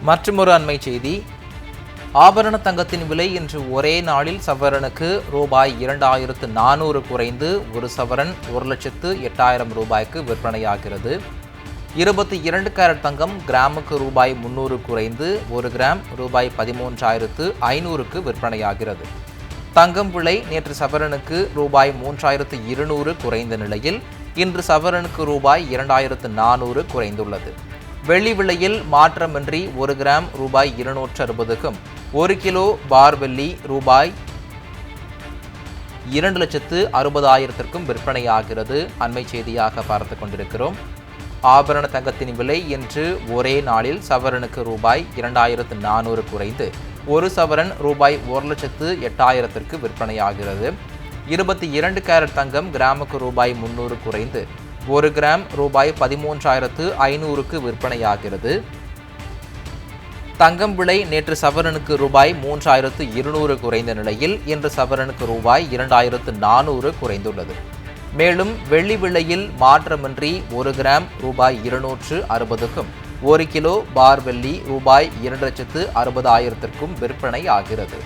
மற்றுமொரு அண்மை செய்தி, ஆபரண தங்கத்தின் விலை இன்று ஒரே நாளில் சவரனுக்கு ரூபாய் 2400 குறைந்து ஒரு சவரன் 1,08,000 ரூபாய்க்கு விற்பனையாகிறது. 22 கேரட் தங்கம் கிராமுக்கு ரூபாய் 300 குறைந்து ஒரு கிராம் ரூபாய் 13,500க்கு விற்பனையாகிறது. தங்கம் விலை நேற்று சவரனுக்கு ரூபாய் 3,200 குறைந்த நிலையில் இன்று சவரனுக்கு ரூபாய் 2,400 குறைந்துள்ளது. வெள்ளி விலையில் மாற்றமின்றி ஒரு கிராம் ரூபாய் 260க்கும் ஒரு கிலோ பார் வெள்ளி ரூபாய் 2,60,000க்கும் விற்பனையாகிறது. அண்மை செய்தியாக பார்த்து கொண்டிருக்கிறோம். ஆபரண தங்கத்தின் விலை இன்று ஒரே நாளில் சவரனுக்கு ரூபாய் 2,400 குறைந்து ஒரு சவரன் ரூபாய் 1,08,000ற்கு விற்பனையாகிறது. 22 கேரட் தங்கம் கிராமுக்கு ரூபாய் 300 குறைந்து ஒரு கிராம் ரூபாய் 13,500க்கு விற்பனையாகிறது. தங்கம் விலை நேற்று சவரனுக்கு ரூபாய் 3,200 குறைந்த நிலையில் இன்று சவரனுக்கு ரூபாய் 2,400 குறைந்துள்ளது. மேலும் வெள்ளி விலையில் மாற்றமின்றி ஒரு கிராம் ரூபாய் 260க்கும் ஒரு கிலோ பார் வெள்ளி ரூபாய் 2,60,000க்கும் விற்பனை ஆகிறது.